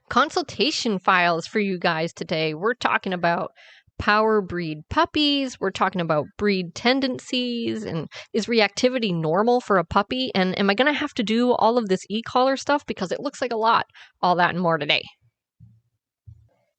consultation files for you guys today. We're talking about power breed puppies. We're talking about breed tendencies, and is reactivity normal for a puppy? And am I going to have to do all of this e-collar stuff? Because it looks like a lot. All that and more today.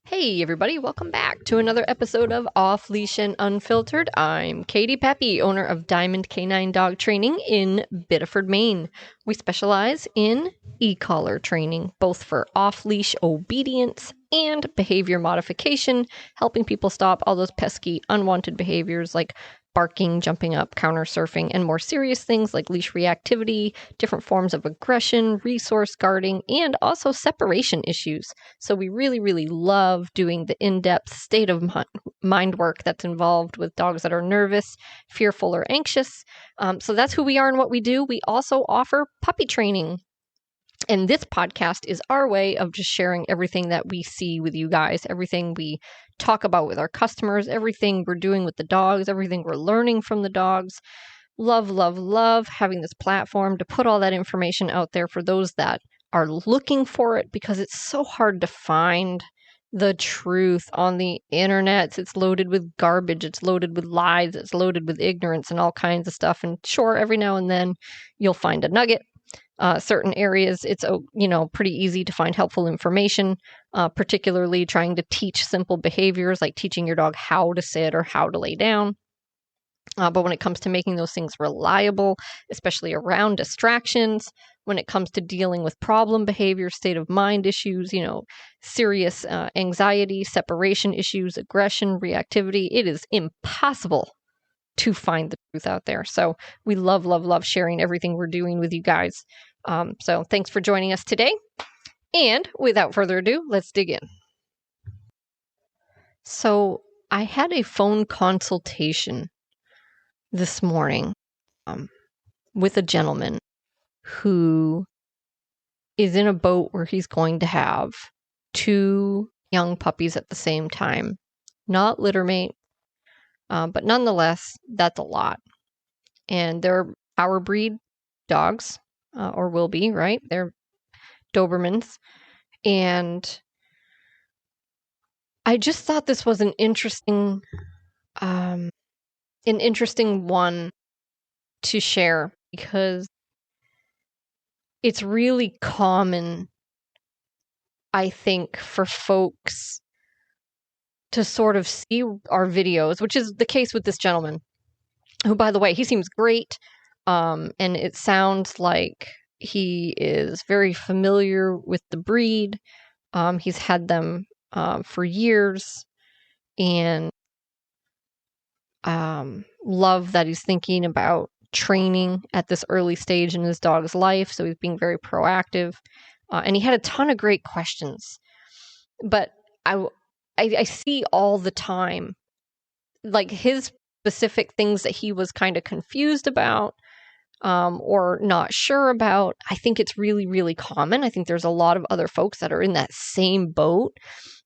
Hey everybody, welcome back to another episode of Off Leash and Unfiltered. I'm Katie Pepe, owner of Diamond Canine Dog Training in Biddeford, Maine. We specialize in e-collar training, both for off-leash obedience and behavior modification, helping people stop all those pesky, unwanted behaviors like barking, jumping up, counter surfing, and more serious things like leash reactivity, different forms of aggression, resource guarding, and also separation issues. So we really, really love doing the in-depth state of mind work that's involved with dogs that are nervous, fearful, or anxious. So that's who we are and what we do. We also offer puppy training. And this podcast is our way of just sharing everything that we see with you guys, everything we talk about with our customers, everything we're doing with the dogs, everything we're learning from the dogs. Love, love, love having this platform to put all that information out there for those that are looking for it, because it's so hard to find the truth on the internet. It's loaded with garbage, it's loaded with lies, it's loaded with ignorance and all kinds of stuff. And sure, every now and then you'll find a nugget. Certain areas, it's pretty easy to find helpful information, particularly trying to teach simple behaviors like teaching your dog how to sit or how to lay down. But when it comes to making those things reliable, especially around distractions, when it comes to dealing with problem behavior, state of mind issues, serious anxiety, separation issues, aggression, reactivity, it is impossible to find the truth out there. So we love, love, love sharing everything we're doing with you guys. So thanks for joining us today. And without further ado, let's dig in. So I had a phone consultation this morning with a gentleman who is in a boat where he's going to have 2 young puppies at the same time. Not litter mate, but nonetheless, that's a lot. And they're power breed dogs, or will be, right? They're Dobermans. And I just thought this was an interesting one to share, because it's really common, I think, for folks to sort of see our videos, which is the case with this gentleman, who, by the way, he seems great. And it sounds like he is very familiar with the breed. He's had them for years, and love that he's thinking about training at this early stage in his dog's life. So he's being very proactive. And he had a ton of great questions. But I see all the time, like, his specific things that he was kind of confused about or not sure about. I think it's really, really common. I think there's a lot of other folks that are in that same boat.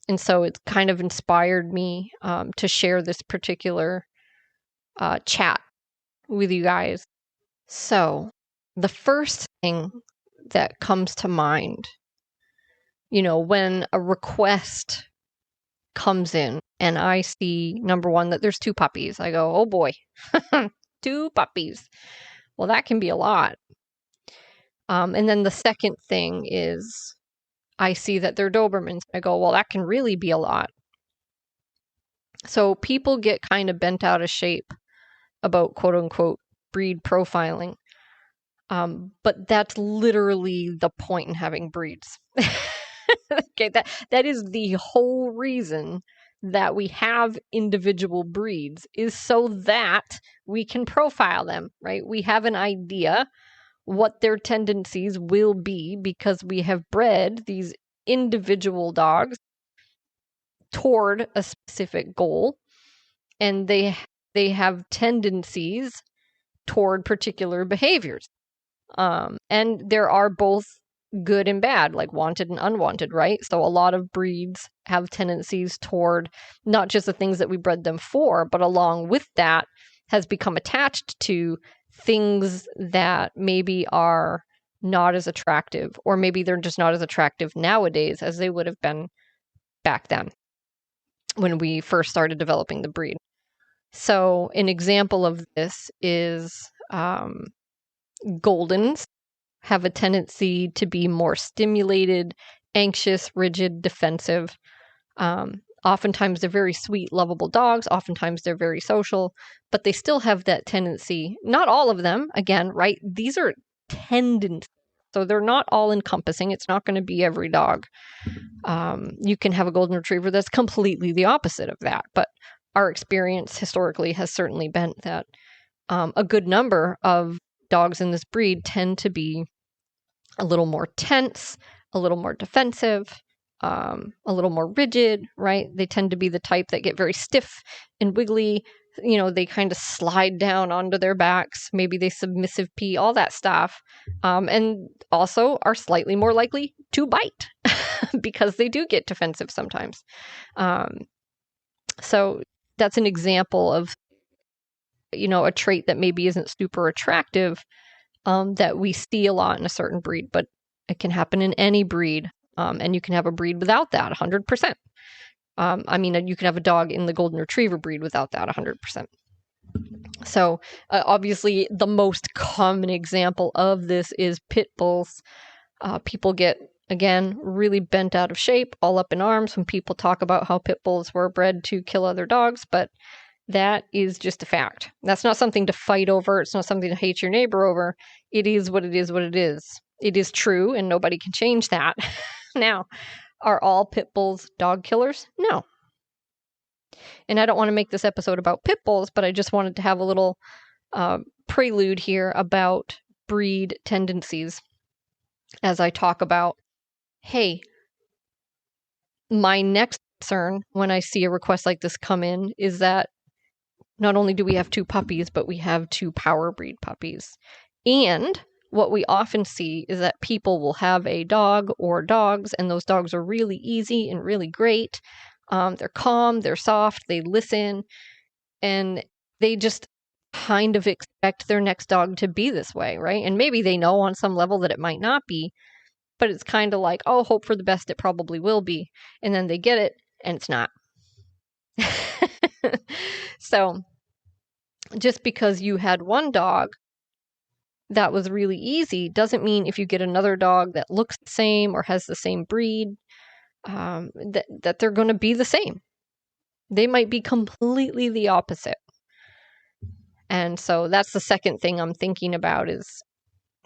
And so it's kind of inspired me to share this particular chat with you guys. So the first thing that comes to mind, when a request comes in and I see, number one, that there's 2 puppies, I go, oh boy, 2 puppies. Well, that can be a lot. And then the second thing is I see that they're Dobermans. I go, well, that can really be a lot. So people get kind of bent out of shape about quote unquote breed profiling. But that's literally the point in having breeds. Okay, that is the whole reason that we have individual breeds, is so that we can profile them, right? We have an idea what their tendencies will be because we have bred these individual dogs toward a specific goal, and they have tendencies toward particular behaviors. And there are both good and bad, like wanted and unwanted, right? So a lot of breeds have tendencies toward not just the things that we bred them for, but along with that has become attached to things that maybe are not as attractive, or maybe they're just not as attractive nowadays as they would have been back then when we first started developing the breed. So an example of this is Goldens have a tendency to be more stimulated, anxious, rigid, defensive. Oftentimes they're very sweet, lovable dogs. Oftentimes they're very social, but they still have that tendency. Not all of them, again, right? These are tendencies. So they're not all encompassing. It's not going to be every dog. You can have a golden retriever that's completely the opposite of that. But our experience historically has certainly been that a good number of dogs in this breed tend to be a little more tense, a little more defensive, a little more rigid, right? They tend to be the type that get very stiff and wiggly. You know, they kind of slide down onto their backs. Maybe they submissive pee, all that stuff. And also are slightly more likely to bite because they do get defensive sometimes. So that's an example of, you know, a trait that maybe isn't super attractive that we see a lot in a certain breed, but it can happen in any breed. And you can have a breed without that 100%. I mean, you can have a dog in the golden retriever breed without that 100%. So obviously the most common example of this is pit bulls. People get, again, really bent out of shape, all up in arms when people talk about how pit bulls were bred to kill other dogs, but that is just a fact. That's not something to fight over. It's not something to hate your neighbor over. It is what it is what it is. It is true, and nobody can change that. Now, are all pit bulls dog killers? No. And I don't want to make this episode about pit bulls, but I just wanted to have a little prelude here about breed tendencies as I talk about, hey, my next concern when I see a request like this come in is that not only do we have 2 puppies, but we have 2 power breed puppies. And what we often see is that people will have a dog or dogs, and those dogs are really easy and really great. They're calm, they're soft, they listen, and they just kind of expect their next dog to be this way, right? And maybe they know on some level that it might not be, but it's kind of like, oh, hope for the best, it probably will be. And then they get it, and it's not. So just because you had one dog that was really easy doesn't mean if you get another dog that looks the same or has the same breed, that they're going to be the same. They might be completely the opposite. And so that's the second thing I'm thinking about is,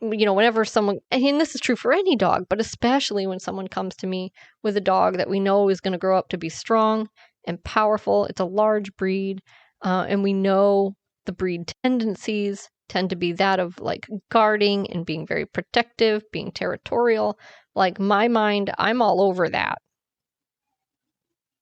you know, whenever someone, and this is true for any dog, but especially when someone comes to me with a dog that we know is going to grow up to be strong and powerful, it's a large breed, and we know the breed tendencies tend to be that of like guarding and being very protective, being territorial. Like my mind, I'm all over that.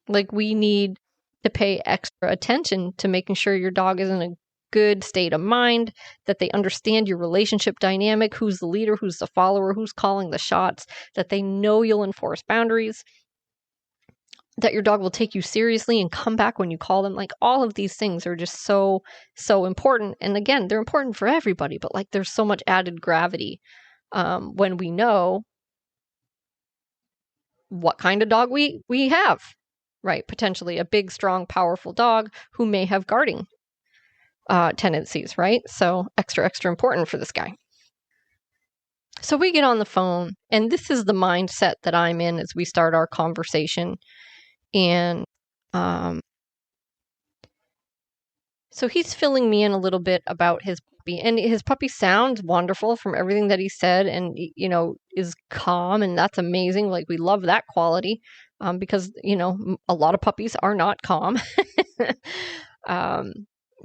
Like we need to pay extra attention to making sure your dog is in a good state of mind, that they understand your relationship dynamic, who's the leader, who's the follower, who's calling the shots, that they know you'll enforce boundaries, that your dog will take you seriously and come back when you call them. Like all of these things are just so, so important. And again, they're important for everybody, but like there's so much added gravity when we know what kind of dog we have, right? Potentially a big, strong, powerful dog who may have guarding tendencies, right? So extra, extra important for this guy. So we get on the phone, and this is the mindset that I'm in as we start our conversation. And so he's filling me in a little bit about his puppy, and his puppy sounds wonderful from everything that he said, and you know, is calm, and that's amazing. Like we love that quality because you know a lot of puppies are not calm.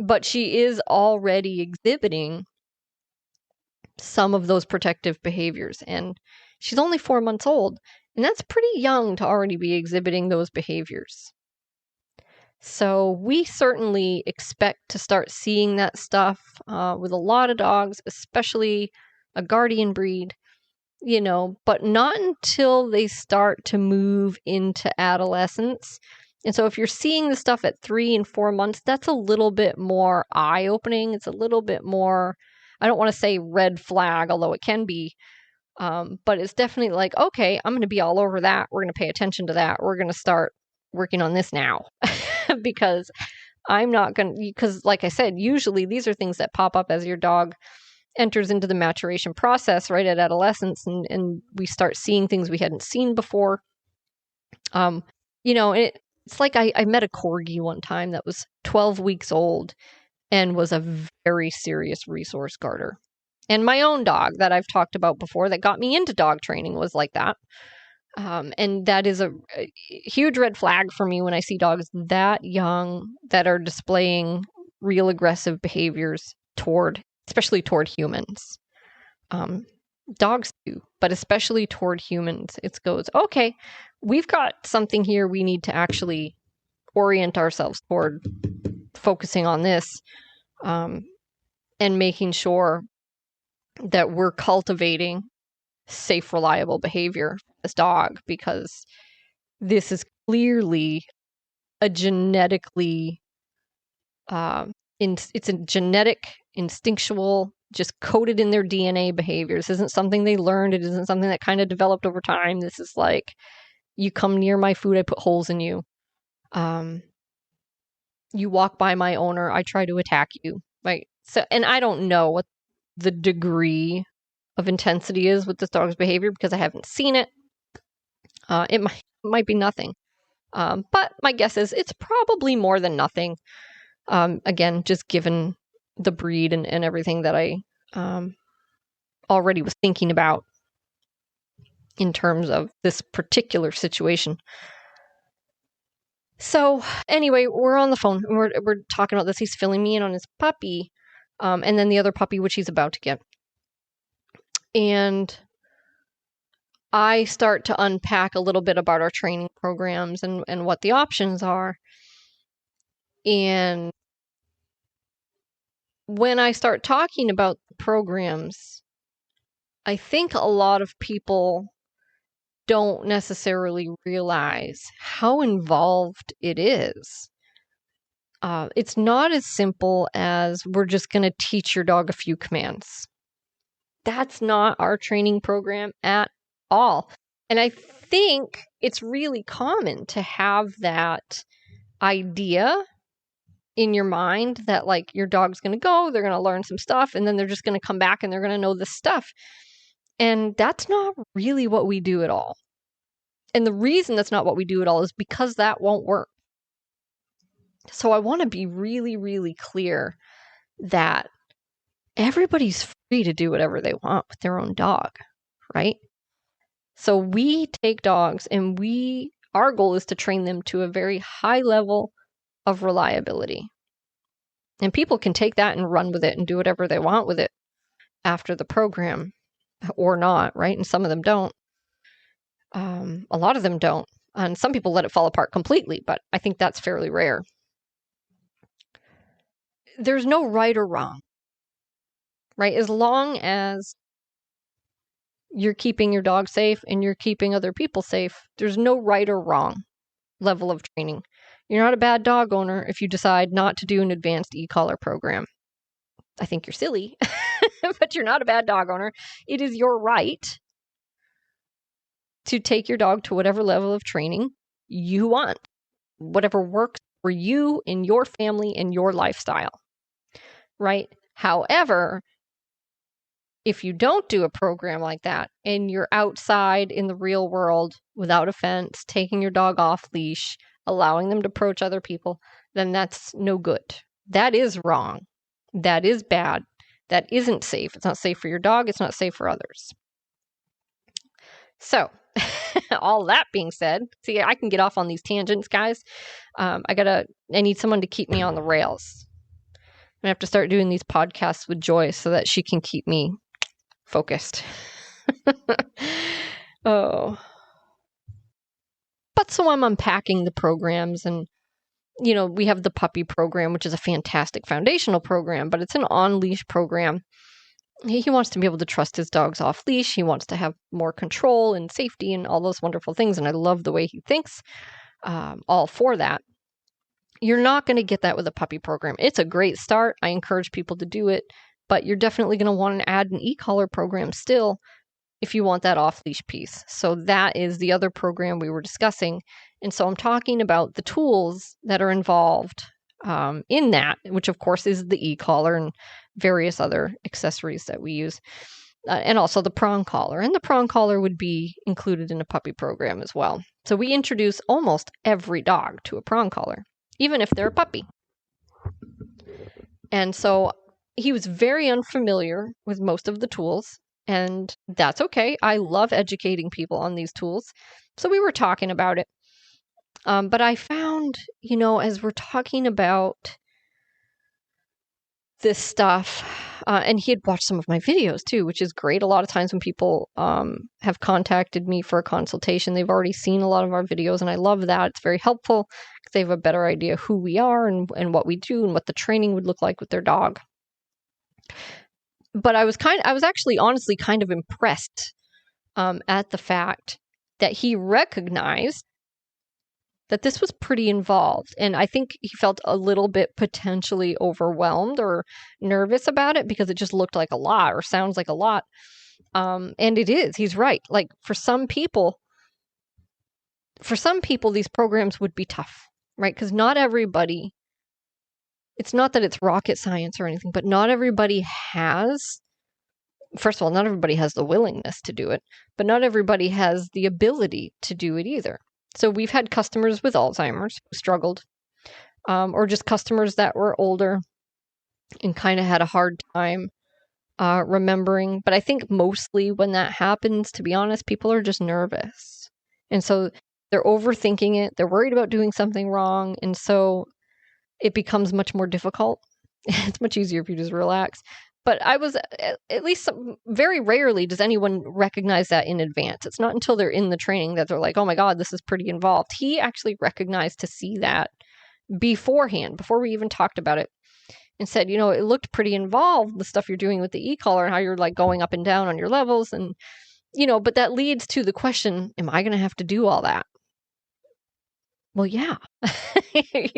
But she is already exhibiting some of those protective behaviors, and she's only 4 months old, and that's pretty young to already be exhibiting those behaviors. So we certainly expect to start seeing that stuff with a lot of dogs, especially a guardian breed, you know, but not until they start to move into adolescence. And so if you're seeing the stuff at 3 and 4 months, that's a little bit more eye-opening. It's a little bit more, I don't want to say red flag, although it can be, But it's definitely like, okay, I'm going to be all over that. We're going to pay attention to that. We're going to start working on this now because I'm not going to, because like I said, usually these are things that pop up as your dog enters into the maturation process right at adolescence, and we start seeing things we hadn't seen before. It's like I met a corgi one time that was 12 weeks old and was a very serious resource guarder. And my own dog that I've talked about before that got me into dog training was like that. And that is a huge red flag for me when I see dogs that young that are displaying real aggressive behaviors especially toward humans. Dogs too, but especially toward humans. It goes, okay, we've got something here we need to actually orient ourselves toward, focusing on this, and making sure that we're cultivating safe, reliable behavior for this dog, because this is clearly a genetically, it's a genetic, instinctual, just coded in their DNA behavior. This isn't something they learned. It isn't something that kind of developed over time. This is like, you come near my food, I put holes in you. You walk by my owner, I try to attack you. Right. So, and I don't know what the degree of intensity is with this dog's behavior because I haven't seen it. It might be nothing. But my guess is it's probably more than nothing. Again, just given the breed and everything that I already was thinking about in terms of this particular situation. So anyway, we're on the phone and we're talking about this. He's filling me in on his puppy, and then the other puppy, which he's about to get. And I start to unpack a little bit about our training programs and what the options are. And when I start talking about the programs, I think a lot of people don't necessarily realize how involved it is. It's not as simple as we're just going to teach your dog a few commands. That's not our training program at all. And I think it's really common to have that idea in your mind that like your dog's going to go, they're going to learn some stuff, and then they're just going to come back and they're going to know this stuff. And that's not really what we do at all. And the reason that's not what we do at all is because that won't work. So I want to be really, really clear that everybody's free to do whatever they want with their own dog, right? So we take dogs and our goal is to train them to a very high level of reliability. And people can take that and run with it and do whatever they want with it after the program or not, right? And some of them don't. A lot of them don't. And some people let it fall apart completely, but I think that's fairly rare. There's no right or wrong, right? As long as you're keeping your dog safe and you're keeping other people safe, there's no right or wrong level of training. You're not a bad dog owner if you decide not to do an advanced e-collar program. I think you're silly, but you're not a bad dog owner. It is your right to take your dog to whatever level of training you want, whatever works for you and your family and your lifestyle, right? However, if you don't do a program like that and you're outside in the real world without a fence, taking your dog off leash, allowing them to approach other people, then that's no good. That is wrong. That is bad. That isn't safe. It's not safe for your dog. It's not safe for others. So, all that being said, see, I can get off on these tangents, guys. I need someone to keep me on the rails. I have to start doing these podcasts with Joy so that she can keep me focused. Oh. But so I'm unpacking the programs, and we have the puppy program, which is a fantastic foundational program, but it's an on-leash program. He wants to be able to trust his dogs off leash. He wants to have more control and safety and all those wonderful things. And I love the way he thinks, all for that. You're not going to get that with a puppy program. It's a great start. I encourage people to do it, but you're definitely going to want to add an e-collar program still if you want that off-leash piece. So that is the other program we were discussing. And so I'm talking about the tools that are involved in that, which of course is the e-collar and various other accessories that we use. And also the prong collar. And the prong collar would be included in a puppy program as well. So we introduce almost every dog to a prong collar, even if they're a puppy. And so he was very unfamiliar with most of the tools, and that's okay. I love educating people on these tools. So we were talking about it. But I found, as we're talking about this stuff, and he had watched some of my videos too, which is great. A lot of times when people have contacted me for a consultation, they've already seen a lot of our videos, and I love that. It's very helpful because they have a better idea who we are and what we do and what the training would look like with their dog. But I was actually honestly kind of impressed at the fact that he recognized that this was pretty involved. And I think he felt a little bit potentially overwhelmed or nervous about it because it just looked like a lot or sounds like a lot. And it is. He's right. Like for some people, these programs would be tough, right? Because not everybody, it's not that it's rocket science or anything, but not everybody has, first of all, not everybody has the willingness to do it, but not everybody has the ability to do it either. So we've had customers with Alzheimer's who struggled, or just customers that were older and kind of had a hard time remembering. But I think mostly when that happens, to be honest, people are just nervous. And so they're overthinking it. They're worried about doing something wrong. And so it becomes much more difficult. It's much easier if you just relax. But at least very rarely does anyone recognize that in advance. It's not until they're in the training that they're like, oh my God, this is pretty involved. He actually recognized to see that beforehand, before we even talked about it, and said, it looked pretty involved, the stuff you're doing with the e-collar and how you're like going up and down on your levels. And, but that leads to the question, am I going to have to do all that? Well, yeah.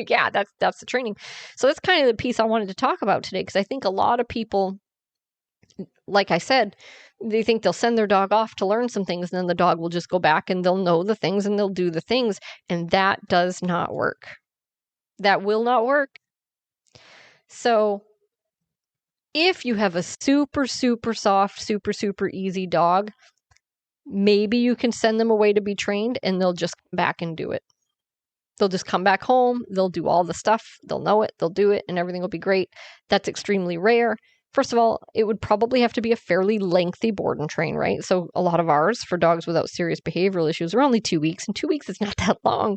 Yeah, that's the training. So that's kind of the piece I wanted to talk about today, because I think a lot of people, like I said, they think they'll send their dog off to learn some things, and then the dog will just go back and they'll know the things and they'll do the things. And that does not work. That will not work. So if you have a super, super soft, super, super easy dog, maybe you can send them away to be trained and they'll just come back and do it. They'll just come back home, they'll do all the stuff, they'll know it, they'll do it, and everything will be great. That's extremely rare. First of all, it would probably have to be a fairly lengthy board and train, right? So a lot of ours for dogs without serious behavioral issues are only 2 weeks, and 2 weeks is not that long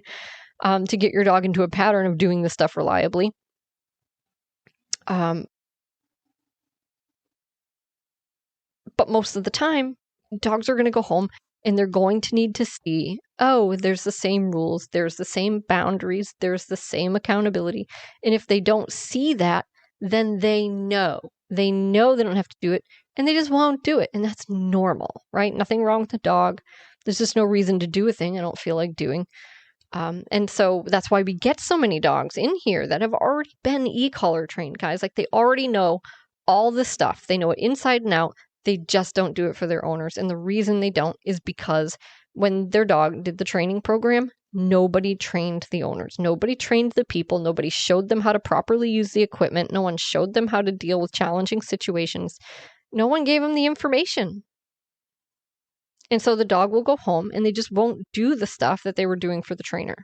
to get your dog into a pattern of doing this stuff reliably. But most of the time, dogs are going to go home and they're going to need to see, oh, there's the same rules, there's the same boundaries, there's the same accountability. And if they don't see that, then they know they don't have to do it, and they just won't do it. And that's normal, right? Nothing wrong with the dog. There's just no reason to do a thing I don't feel like doing. And so that's why we get so many dogs in here that have already been e-collar trained, guys. Like they already know all the stuff. They know it inside and out. They just don't do it for their owners. And the reason they don't is because when their dog did the training program, nobody trained the owners. Nobody trained the people. Nobody showed them how to properly use the equipment. No one showed them how to deal with challenging situations. No one gave them the information. And so the dog will go home and they just won't do the stuff that they were doing for the trainer.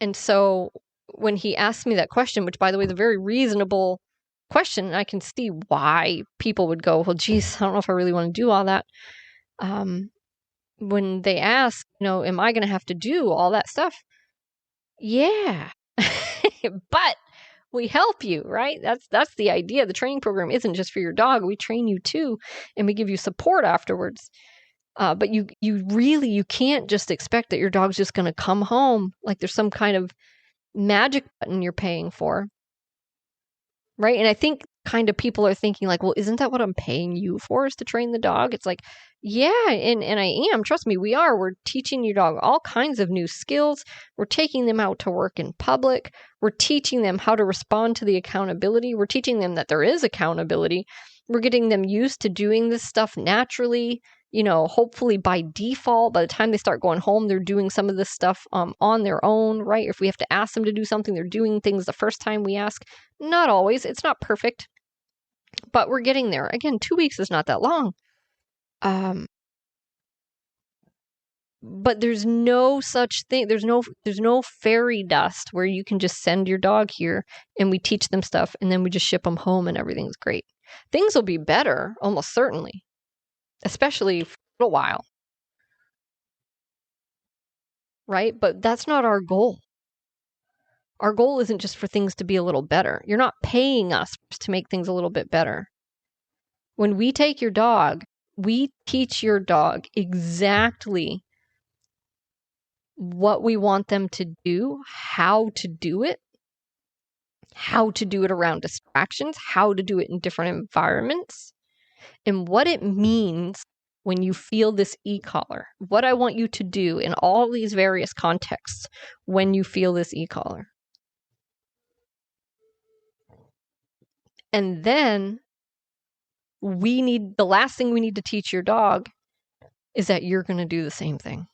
And so when he asked me that question, which by the way is a very reasonable question, and I can see why people would go, well, geez, I don't know if I really want to do all that. When they ask, am I going to have to do all that stuff? Yeah, but we help you, right? That's the idea. The training program isn't just for your dog. We train you too, and we give you support afterwards. But you can't just expect that your dog's just going to come home like there's some kind of magic button you're paying for. Right. And I think kind of people are thinking like, well, isn't that what I'm paying you for, is to train the dog? It's like, yeah, and I am. Trust me, we are. We're teaching your dog all kinds of new skills. We're taking them out to work in public. We're teaching them how to respond to the accountability. We're teaching them that there is accountability. We're getting them used to doing this stuff naturally, you know, hopefully by default. By the time they start going home, they're doing some of this stuff on their own, right? If we have to ask them to do something, they're doing things the first time we ask. Not always. It's not perfect, but we're getting there. Again, 2 weeks is not that long. But there's no such thing. There's no fairy dust where you can just send your dog here and we teach them stuff and then we just ship them home and everything's great. Things will be better, almost certainly, especially for a little while, right? But that's not our goal. Our goal isn't just for things to be a little better. You're not paying us to make things a little bit better. When we take your dog, we teach your dog exactly what we want them to do, how to do it around distractions, how to do it in different environments, and what it means when you feel this e-collar. What I want you to do in all these various contexts when you feel this e-collar. And then the last thing we need to teach your dog is that you're going to do the same thing.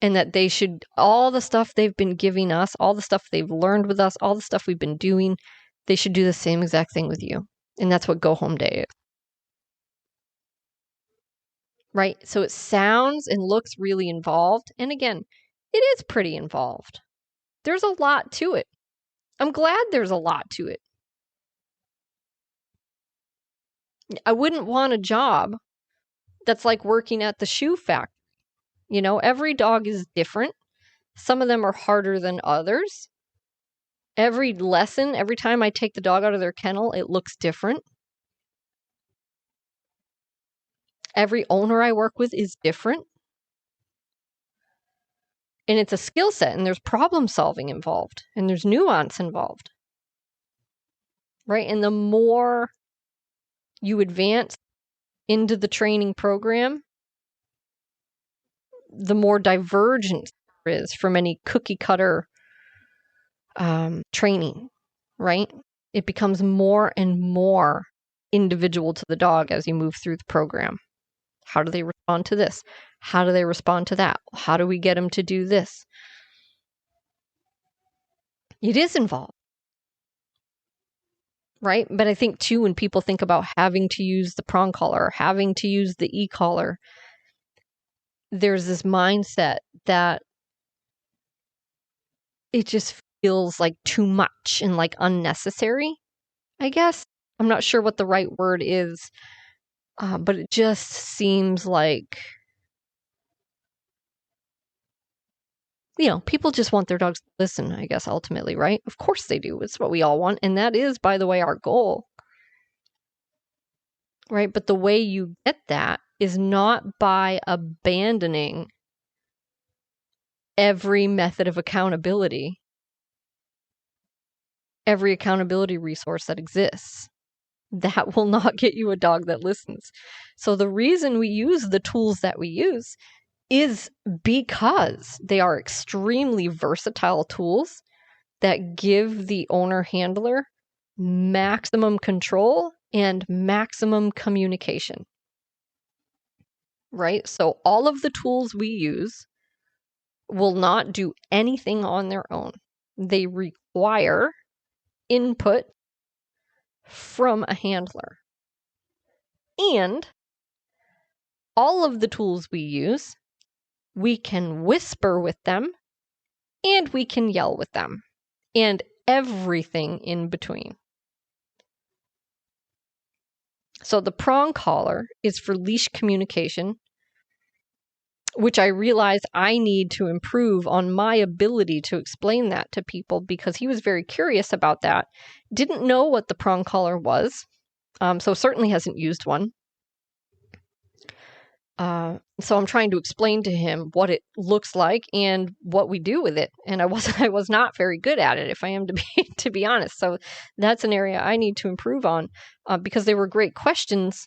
And that they should, all the stuff they've been giving us, all the stuff they've learned with us, all the stuff we've been doing, they should do the same exact thing with you. And that's what Go Home Day is. Right? So it sounds and looks really involved. And again, it is pretty involved. There's a lot to it. I'm glad there's a lot to it. I wouldn't want a job that's like working at the shoe factory. You know, every dog is different. Some of them are harder than others. Every lesson, every time I take the dog out of their kennel, it looks different. Every owner I work with is different. And it's a skill set, and there's problem solving involved, and there's nuance involved. Right? And the more you advance into the training program, the more divergence there is from any cookie cutter training, right? It becomes more and more individual to the dog as you move through the program. How do they respond to this? How do they respond to that? How do we get them to do this? It is involved, right? But I think too, when people think about having to use the prong collar, having to use the e-collar, there's this mindset that it just feels like too much and like unnecessary, I guess. I'm not sure what the right word is, but it just seems like, you know, people just want their dogs to listen, I guess, ultimately, right? Of course they do. It's what we all want. And that is, by the way, our goal, right? But the way you get that is not by abandoning every method of accountability, every accountability resource that exists. That will not get you a dog that listens. So the reason we use the tools that we use is because they are extremely versatile tools that give the owner handler maximum control and maximum communication. Right? So all of the tools we use will not do anything on their own. They require input from a handler. And all of the tools we use, we can whisper with them and we can yell with them and everything in between. So the prong collar is for leash communication, which I realize I need to improve on my ability to explain that to people because he was very curious about that. Didn't know what the prong collar was, so certainly hasn't used one. So I'm trying to explain to him what it looks like and what we do with it. And I was not very good at it, if I am to be honest. So that's an area I need to improve on because they were great questions.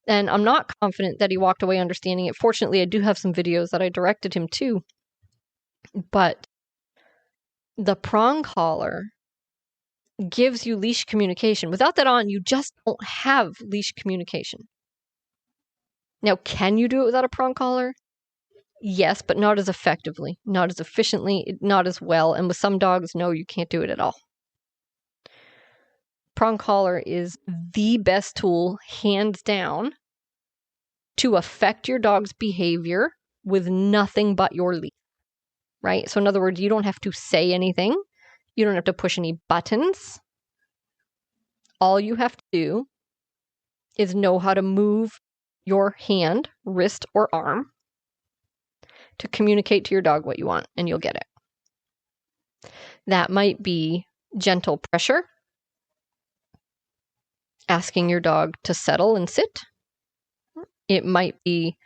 And I'm not confident that he walked away understanding it. Fortunately, I do have some videos that I directed him to. But the prong collar gives you leash communication. Without that on, you just don't have leash communication. Now, can you do it without a prong collar? Yes, but not as effectively, not as efficiently, not as well. And with some dogs, no, you can't do it at all. Prong collar is the best tool, hands down, to affect your dog's behavior with nothing but your leash, right? So in other words, you don't have to say anything. You don't have to push any buttons. All you have to do is know how to move your hand, wrist, or arm to communicate to your dog what you want, and you'll get it. That might be gentle pressure, asking your dog to settle and sit. It might be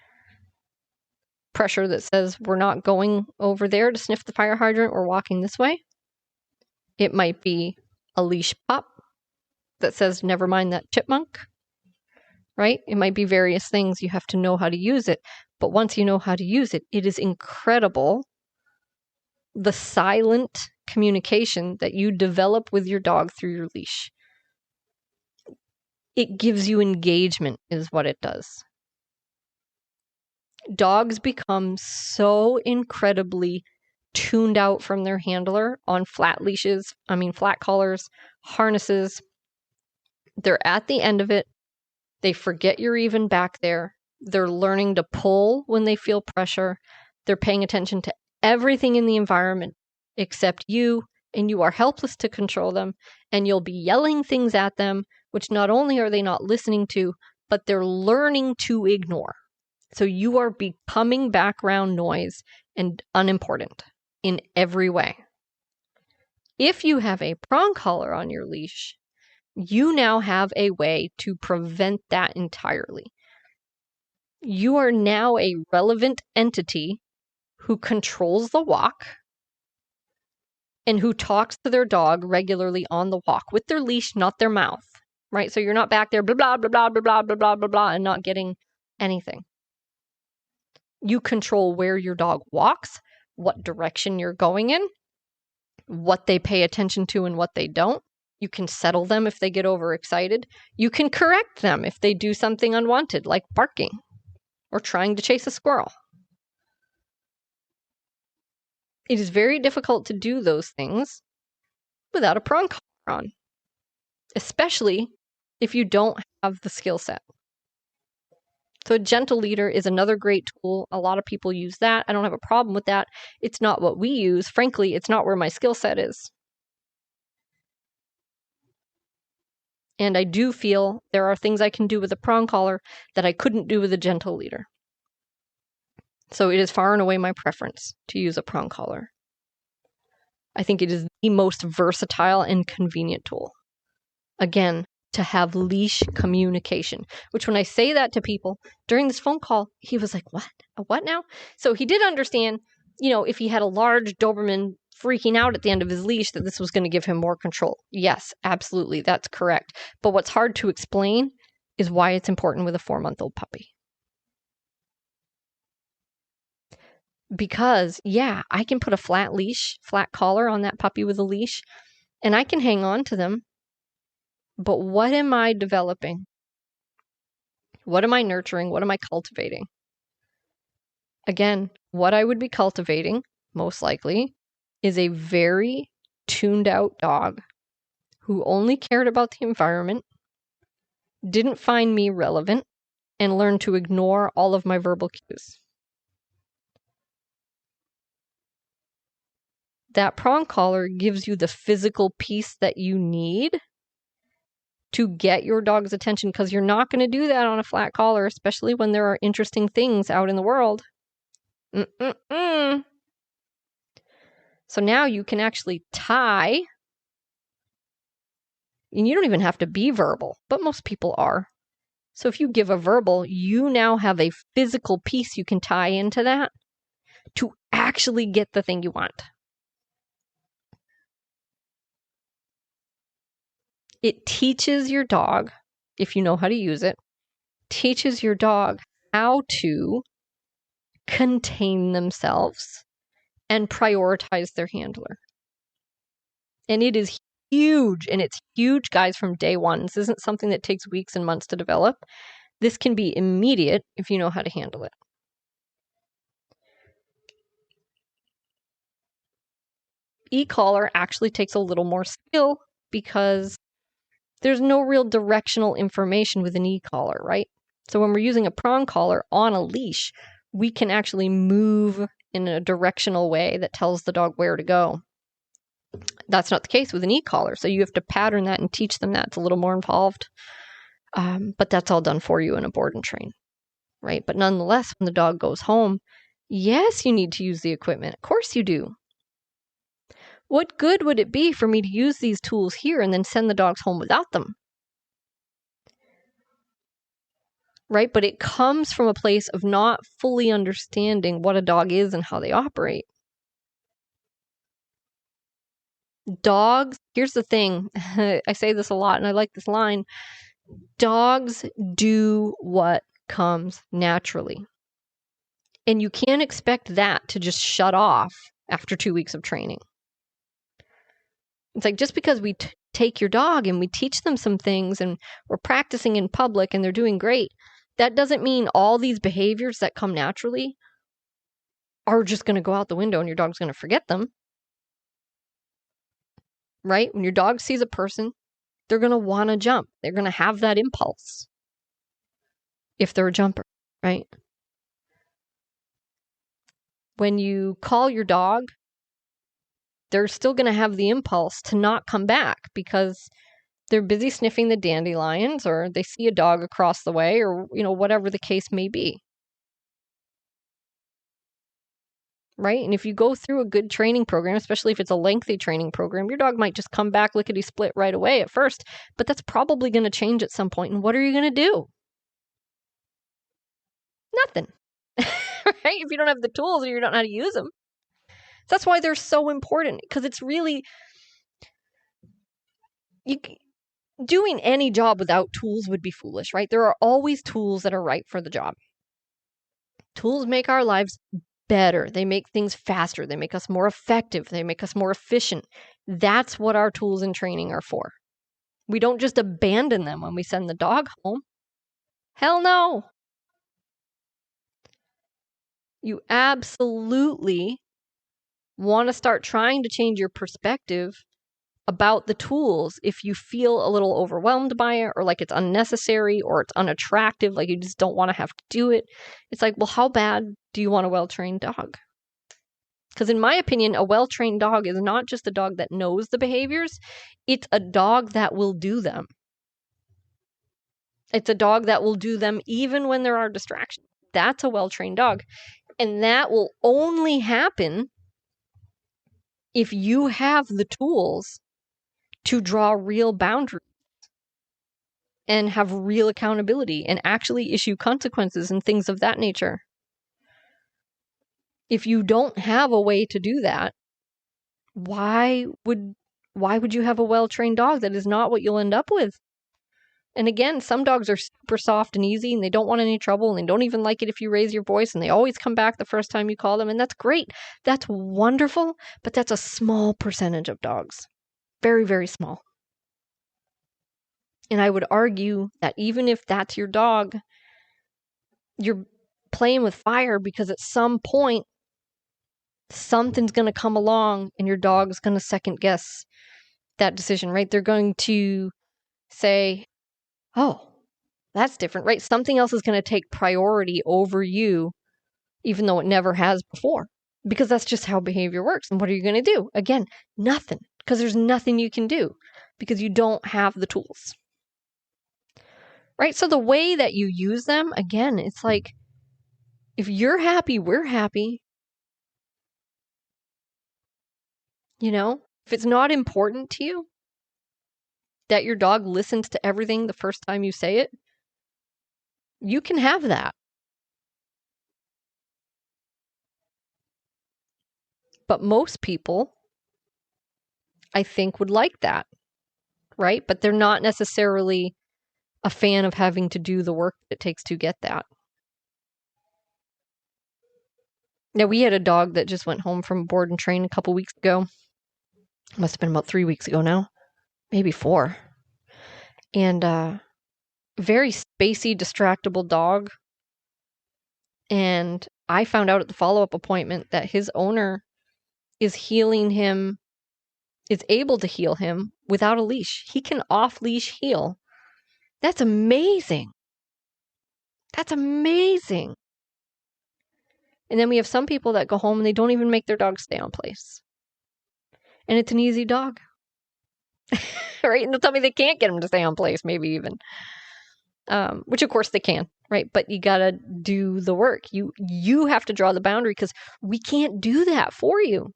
pressure that says, we're not going over there to sniff the fire hydrant, we're walking this way. It might be a leash pop that says, never mind that chipmunk, right? It might be various things. You have to know how to use it. But once you know how to use it, it is incredible the silent communication that you develop with your dog through your leash. It gives you engagement, is what it does. Dogs become so incredibly tuned out from their handler on flat collars, harnesses. They're at the end of it. They forget you're even back there. They're learning to pull when they feel pressure. They're paying attention to everything in the environment except you, and you are helpless to control them, and you'll be yelling things at them, which not only are they not listening to, but they're learning to ignore. So you are becoming background noise and unimportant in every way. If you have a prong collar on your leash, you now have a way to prevent that entirely. You are now a relevant entity who controls the walk and who talks to their dog regularly on the walk with their leash, not their mouth, right? So you're not back there, blah, blah, blah, blah, blah, blah, blah, blah, blah, blah, and not getting anything. You control where your dog walks, what direction you're going in, what they pay attention to and what they don't. You can settle them if they get overexcited. You can correct them if they do something unwanted, like barking or trying to chase a squirrel. It is very difficult to do those things without a prong collar on, especially if you don't have the skill set. So a gentle leader is another great tool. A lot of people use that. I don't have a problem with that. It's not what we use. Frankly, it's not where my skill set is. And I do feel there are things I can do with a prong collar that I couldn't do with a gentle leader. So it is far and away my preference to use a prong collar. I think it is the most versatile and convenient tool. Again, to have leash communication, which when I say that to people during this phone call, he was like, what? A what now? So he did understand, if he had a large Doberman freaking out at the end of his leash, that this was going to give him more control. Yes, absolutely. That's correct. But what's hard to explain is why it's important with a 4-month-old puppy. Because, I can put a flat collar on that puppy with a leash, and I can hang on to them. But what am I developing? What am I nurturing? What am I cultivating? Again, what I would be cultivating, most likely, is a very tuned out dog who only cared about the environment, didn't find me relevant, and learned to ignore all of my verbal cues. That prong collar gives you the physical piece that you need to get your dog's attention, because you're not going to do that on a flat collar, especially when there are interesting things out in the world. So now you can actually tie, and you don't even have to be verbal, but most people are. So if you give a verbal, you now have a physical piece you can tie into that to actually get the thing you want. It teaches your dog, if you know how to use it, teaches your dog how to contain themselves and prioritize their handler. And it is huge, and it's huge, guys, from day one. This isn't something that takes weeks and months to develop. This can be immediate if you know how to handle it. E-collar actually takes a little more skill because there's no real directional information with an e-collar, right? So when we're using a prong collar on a leash, we can actually move in a directional way that tells the dog where to go. That's not the case with an e-collar, so you have to pattern that and teach them that. It's a little more involved, but that's all done for you in a board and train, right? But nonetheless, when the dog goes home, yes, you need to use the equipment. Of course you do. What good would it be for me to use these tools here and then send the dogs home without them? Right? But it comes from a place of not fully understanding what a dog is and how they operate. Dogs, here's the thing. I say this a lot and I like this line. Dogs do what comes naturally. And you can't expect that to just shut off after 2 weeks of training. It's like just because we take your dog and we teach them some things and we're practicing in public and they're doing great, that doesn't mean all these behaviors that come naturally are just going to go out the window and your dog's going to forget them. Right? When your dog sees a person, they're going to want to jump. They're going to have that impulse if they're a jumper, right? When you call your dog, they're still going to have the impulse to not come back because they're busy sniffing the dandelions or they see a dog across the way or, whatever the case may be. Right? And if you go through a good training program, especially if it's a lengthy training program, your dog might just come back lickety-split right away at first, but that's probably going to change at some point. And what are you going to do? Nothing. Right? If you don't have the tools or you don't know how to use them. That's why they're so important, because it's really doing any job without tools would be foolish, right? There are always tools that are right for the job. Tools make our lives better. They make things faster. They make us more effective. They make us more efficient. That's what our tools in training are for. We don't just abandon them when we send the dog home. Hell no. You absolutely want to start trying to change your perspective about the tools if you feel a little overwhelmed by it or like it's unnecessary or it's unattractive, like you just don't want to have to do it. It's like, well, how bad do you want a well-trained dog? Because in my opinion, a well-trained dog is not just a dog that knows the behaviors, it's a dog that will do them. It's a dog that will do them even when there are distractions. That's a well-trained dog. And that will only happen if you have the tools to draw real boundaries and have real accountability and actually issue consequences and things of that nature. If you don't have a way to do that, why would you have a well-trained dog? That is not what you'll end up with. And again, some dogs are super soft and easy and they don't want any trouble and they don't even like it if you raise your voice and they always come back the first time you call them, and that's great. That's wonderful, but that's a small percentage of dogs. Very, very small. And I would argue that even if that's your dog, you're playing with fire because at some point, something's going to come along and your dog's going to second guess that decision, right? They're going to say, oh, that's different, right? Something else is going to take priority over you, even though it never has before, because that's just how behavior works. And what are you going to do? Again, nothing, because there's nothing you can do because you don't have the tools. Right? So the way that you use them, again, it's like, if you're happy, we're happy. If it's not important to you that your dog listens to everything the first time you say it, you can have that. But most people, I think, would like that, right? But they're not necessarily a fan of having to do the work it takes to get that. Now, we had a dog that just went home from board and train a couple weeks ago. Must have been about 3 weeks ago now. maybe 4. And very spacey, distractible dog. And I found out at the follow-up appointment that his owner is healing him, is able to heal him without a leash. He can off-leash heal. That's amazing. That's amazing. And then we have some people that go home and they don't even make their dog stay on place. And it's an easy dog. Right? And they'll tell me they can't get him to stay on place, maybe even. Which of course they can, right? But you gotta do the work. You have to draw the boundary because we can't do that for you.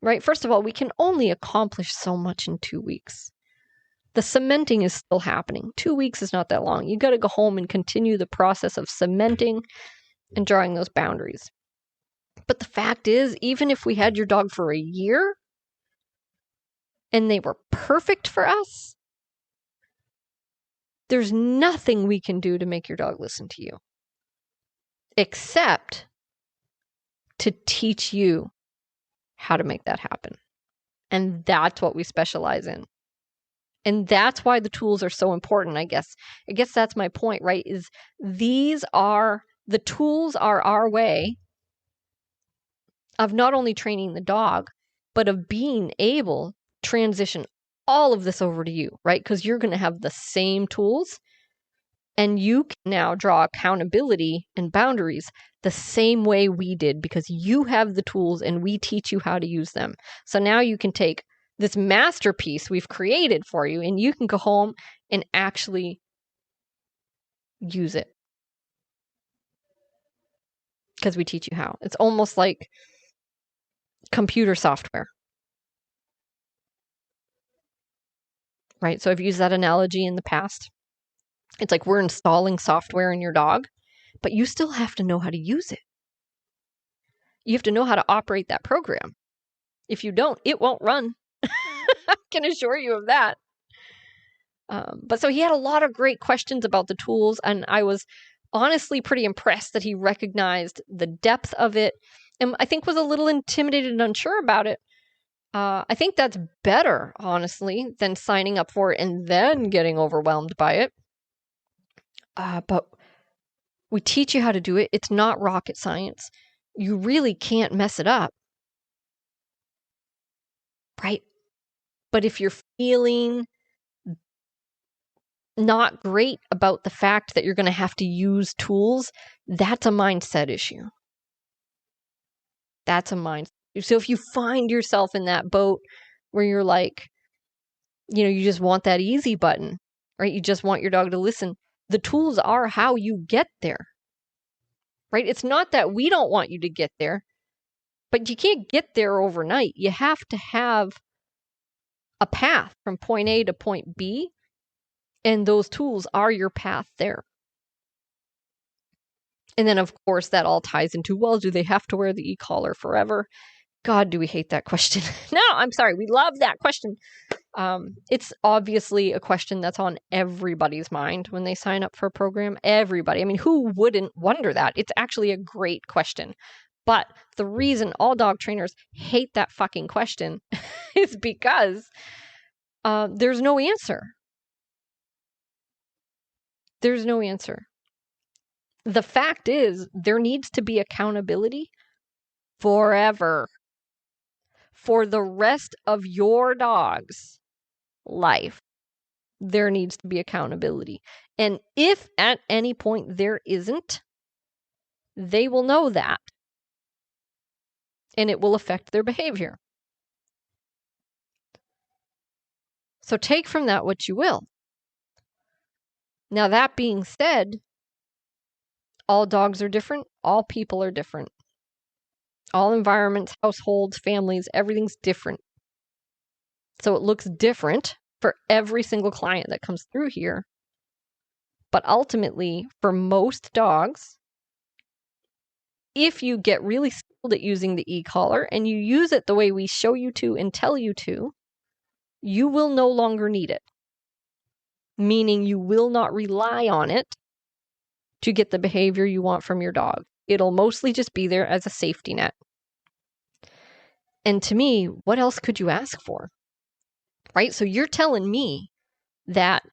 Right? First of all, we can only accomplish so much in 2 weeks. The cementing is still happening. 2 weeks is not that long. You got to go home and continue the process of cementing and drawing those boundaries. But the fact is, even if we had your dog for a year and they were perfect for us, there's nothing we can do to make your dog listen to you, except to teach you how to make that happen. And that's what we specialize in. And that's why the tools are so important, I guess. I guess that's my point, right? Is the tools are our way of not only training the dog, but of being able to transition all of this over to you, right? Because you're going to have the same tools and you can now draw accountability and boundaries the same way we did because you have the tools and we teach you how to use them. So now you can take this masterpiece we've created for you and you can go home and actually use it because we teach you how. It's almost like computer software, right? So I've used that analogy in the past. It's like we're installing software in your dog, but you still have to know how to use it. You have to know how to operate that program. If you don't, it won't run. I can assure you of that. But so he had a lot of great questions about the tools, and I was honestly pretty impressed that he recognized the depth of it, and I think was a little intimidated and unsure about it. I think that's better, honestly, than signing up for it and then getting overwhelmed by it. But we teach you how to do it. It's not rocket science. You really can't mess it up, right? But if you're feeling not great about the fact that you're going to have to use tools, that's a mindset issue. That's a mindset. So if you find yourself in that boat where you're like, you just want that easy button, right? You just want your dog to listen. The tools are how you get there, right? It's not that we don't want you to get there, but you can't get there overnight. You have to have a path from point A to point B, and those tools are your path there. And then, of course, that all ties into, well, do they have to wear the e-collar forever? God, do we hate that question? No, I'm sorry. We love that question. It's obviously a question that's on everybody's mind when they sign up for a program. Everybody. I mean, who wouldn't wonder that? It's actually a great question. But the reason all dog trainers hate that fucking question is because there's no answer. There's no answer. The fact is, there needs to be accountability forever. For the rest of your dog's life, there needs to be accountability. And if at any point there isn't, they will know that. And it will affect their behavior. So take from that what you will. Now, that being said, all dogs are different. All people are different. All environments, households, families, everything's different. So it looks different for every single client that comes through here. But ultimately, for most dogs, if you get really skilled at using the e-collar and you use it the way we show you to and tell you to, you will no longer need it. Meaning you will not rely on it to get the behavior you want from your dog. It'll mostly just be there as a safety net. And to me, what else could you ask for? right? So you're telling me that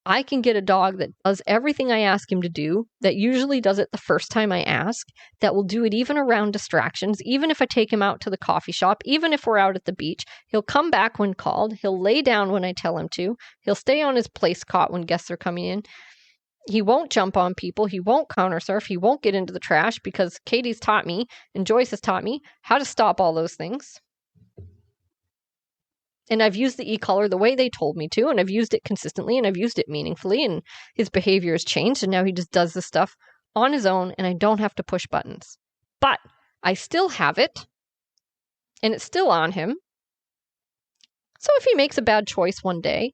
I can get a dog that does everything I ask him to do, that usually does it the first time I ask, that will do it even around distractions, even if I take him out to the coffee shop, even if we're out at the beach. He'll come back when called. He'll lay down when I tell him to. He'll stay on his place cot when guests are coming in. He won't jump on people. He won't counter surf. He won't get into the trash because Katie's taught me and Joyce has taught me how to stop all those things. And I've used the e-collar the way they told me to, and I've used it consistently, and I've used it meaningfully, and his behavior has changed, and now he just does this stuff on his own, and I don't have to push buttons. But I still have it, and it's still on him. So if he makes a bad choice one day,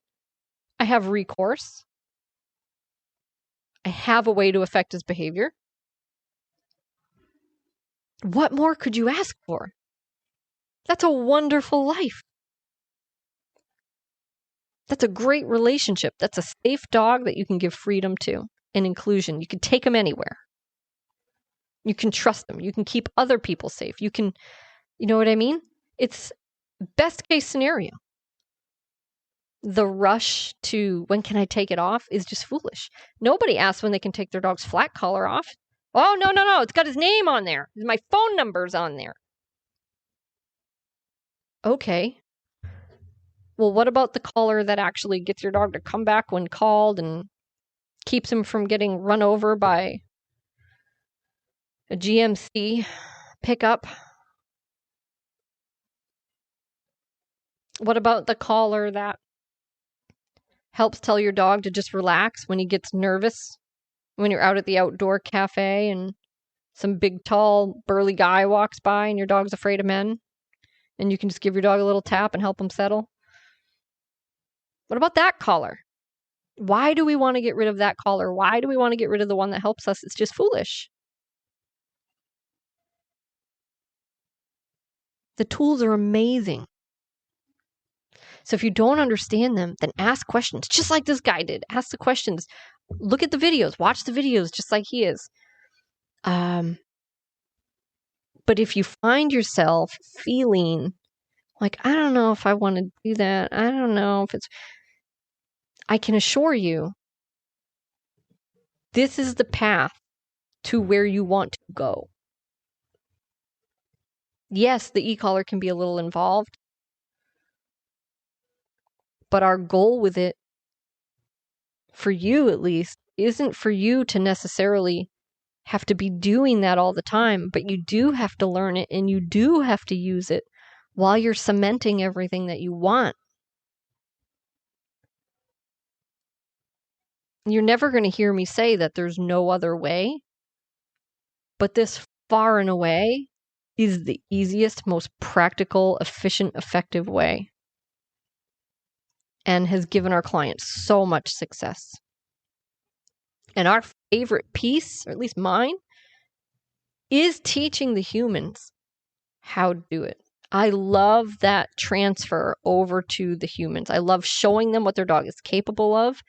I have recourse. I have a way to affect his behavior. What more could you ask for? That's a wonderful life. That's a great relationship. That's a safe dog that you can give freedom to and inclusion. You can take them anywhere. You can trust them. You can keep other people safe. You can, you know what I mean? It's best case scenario. The rush to when can I take it off is just foolish. Nobody asks when they can take their dog's flat collar off. Oh, no. It's got his name on there. My phone number's on there. Okay. Well, what about the collar that actually gets your dog to come back when called and keeps him from getting run over by a GMC pickup? What about the collar that helps tell your dog to just relax when he gets nervous when you're out at the outdoor cafe and some big, tall, burly guy walks by and your dog's afraid of men and you can just give your dog a little tap and help him settle? What about that collar? Why do we want to get rid of that collar? Why do we want to get rid of the one that helps us? It's just foolish. The tools are amazing. So if you don't understand them, then ask questions, just like this guy did. Ask the questions. Look at the videos. Watch the videos just like he is. But if you find yourself feeling like, I don't know if I want to do that. I don't know if it's... I can assure you, this is the path to where you want to go. Yes, the e-collar can be a little involved, but our goal with it, for you at least, isn't for you to necessarily have to be doing that all the time, but you do have to learn it and you do have to use it while you're cementing everything that you want. You're never going to hear me say that there's no other way, but this far and away is the easiest, most practical, efficient, effective way, and has given our clients so much success. And our favorite piece, or at least mine, is teaching the humans how to do it. I love that transfer over to the humans. I love showing them what their dog is capable of,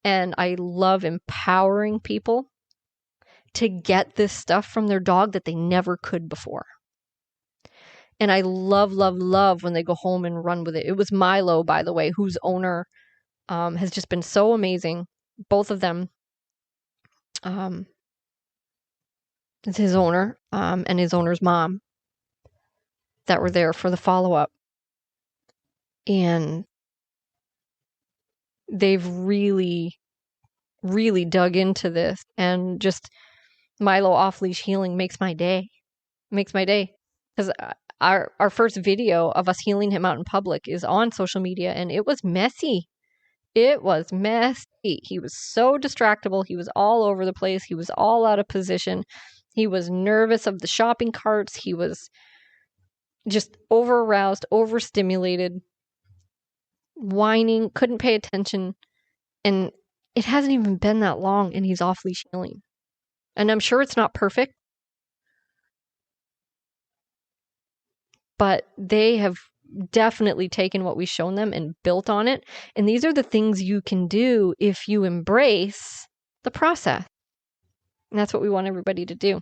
and I love empowering people to get this stuff from their dog that they never could before. And I love when they go home and run with it. It was Milo, by the way, whose owner has just been so amazing. Both of them. It's his owner and his owner's mom that were there for the follow-up. And they've really dug into this, and just Milo off-leash healing makes my day. Because our first video of us healing him out in public is on social media, and it was messy. He was so distractible. He was all over the place. He was all out of position. He was nervous of the shopping carts. He was just over-aroused, overstimulated, whining, couldn't pay attention. And it hasn't even been that long, and he's off-leash healing. And I'm sure it's not perfect, but they have definitely taken what we've shown them and built on it. And these are the things you can do if you embrace the process. And that's what we want everybody to do.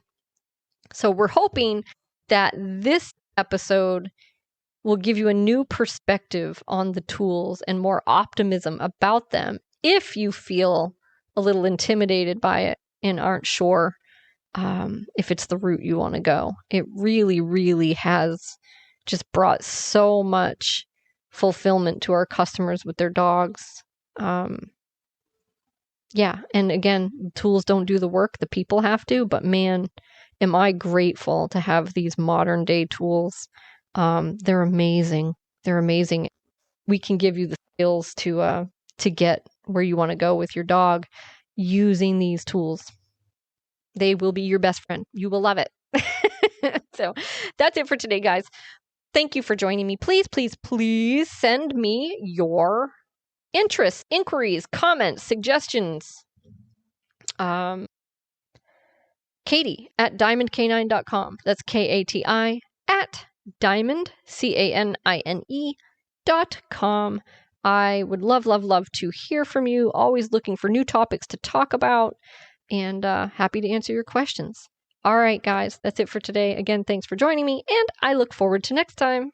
So we're hoping that this episode will give you a new perspective on the tools and more optimism about them if you feel a little intimidated by it and aren't sure if it's the route you want to go. It really, really has just brought so much fulfillment to our customers with their dogs. Yeah, and again, tools don't do the work, the people have to, but man, am I grateful to have these modern day tools. They're amazing. They're amazing. We can give you the skills to get where you want to go with your dog using these tools. They will be your best friend. You will love it. So that's it for today, guys. Thank you for joining me. Please, please, please send me your interests, inquiries, comments, suggestions. Kati at diamondk9.com. That's Kati at diamond, CANINE.com. I would love, love, love to hear from you. Always looking for new topics to talk about, and happy to answer your questions. All right, guys, that's it for today. Again, thanks for joining me, and I look forward to next time.